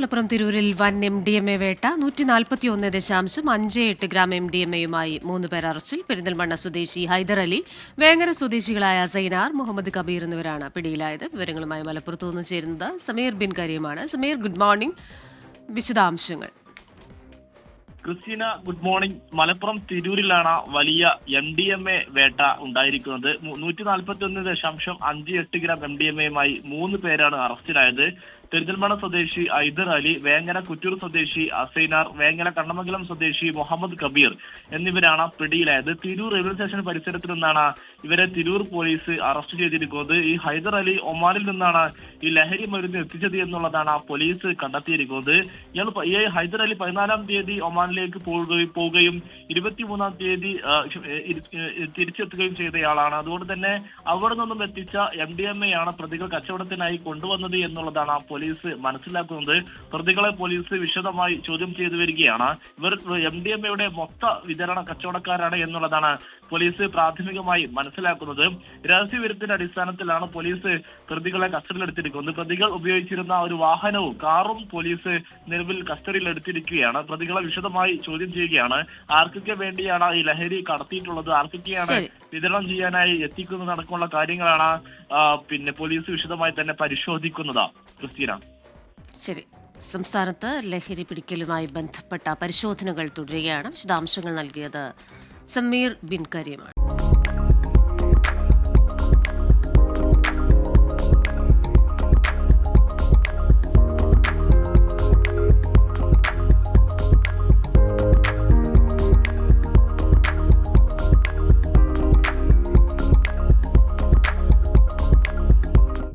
മലപ്പുറം തിരൂരിൽ വൻ MDMA വേട്ട 141.58 ഗ്രാം MDMAയുമായി 3 പേർ അറസ്റ്റിൽ. പെരിന്തൽമണ്ണ സ്വദേശി ഹൈദർ അലി, വേങ്ങര സ്വദേശികളായ സൈനാർ, മുഹമ്മദ് കബീർ എന്നിവരാണ് പിടിയിലായത്. വിവരങ്ങളുമായി മലപ്പുറത്ത് നിന്ന് ചേരുന്നത് സമീർ ബിൻ കരീമാണ്. Sameer, good morning. വിശദാംശങ്ങൾ. Christina, good morning. മലപ്പുറം തിരൂരിലാണ് വലിയ MDMA വേട്ട ഉണ്ടായിരിക്കുന്നത്. 141.58 ഗ്രാം MDMAയുമായി 3 പേരാണ് അറസ്റ്റിലായത്. പെരിന്തൽമണ്ണ സ്വദേശി ഹൈദർ അലി, വേങ്ങര കുറ്റൂർ സ്വദേശി അസൈനാർ, വേങ്ങര കണ്ണമംഗലം സ്വദേശി മുഹമ്മദ് കബീർ എന്നിവരാണ് പിടിയിലായത്. തിരൂർ റെയിൽവേ സ്റ്റേഷൻ പരിസരത്ത് നിന്നാണ് ഇവരെ തിരൂർ പോലീസ് അറസ്റ്റ് ചെയ്തിരിക്കുന്നത്. ഈ ഹൈദർ അലി ഒമാനിൽ നിന്നാണ് ഈ ലഹരി മരുന്ന് എത്തിച്ചത് എന്നുള്ളതാണ് പോലീസ് കണ്ടെത്തിയിരിക്കുന്നത്. ഈ ഹൈദർ അലി 14-ാം തീയതി ഒമാനിലേക്ക് പോവുകയും 23-ാം തീയതി തിരിച്ചെത്തുകയും ചെയ്തയാളാണ്. അതുകൊണ്ട് തന്നെ അവിടെ നിന്നും എത്തിച്ച MDMA ആണ് പ്രതികൾ കച്ചവടത്തിനായി കൊണ്ടുവന്നത് എന്നുള്ളതാണ് പോലീസ് മനസ്സിലാക്കുന്നത്. പ്രതികളെ പോലീസ് വിശദമായി ചോദ്യം ചെയ്തു വരികയാണ്. ഇവർ MDMAയുടെ മൊത്ത വിതരണ കച്ചവടക്കാരാണ് എന്നുള്ളതാണ് പോലീസ് പ്രാഥമികമായി മനസ്സിലാക്കുന്നത്. രഹസ്യവിവരത്തിന്റെ അടിസ്ഥാനത്തിലാണ് പോലീസ് പ്രതികളെ കസ്റ്റഡിയിലെടുത്തിരിക്കുന്നത്. പ്രതികൾ ഉപയോഗിച്ചിരുന്ന ഒരു വാഹനവും കാറും പോലീസ് നിലവിൽ കസ്റ്റഡിയിൽ എടുത്തിരിക്കുകയാണ്. പ്രതികളെ വിശദമായി ചോദ്യം ചെയ്യുകയാണ്. ആർക്കൊക്കെ വേണ്ടിയാണ് ഈ ലഹരി കടത്തിയിട്ടുള്ളത്, ആർക്കൊക്കെയാണ് വിതരണം ചെയ്യാനായി എത്തിക്കുന്നത് അടക്കമുള്ള കാര്യങ്ങളാണ് പോലീസ് വിശദമായി തന്നെ പരിശോധിക്കുന്നത്. ക്രിസ്റ്റീന, ശരി. സംസ്ഥാനത്ത് ലഹരി പിടിക്കലുമായി ബന്ധപ്പെട്ട പരിശോധനകൾ തുടരുകയാണ്. വിശദാംശങ്ങൾ നൽകിയത് സമീർ ബിൻ കരീമാണ്.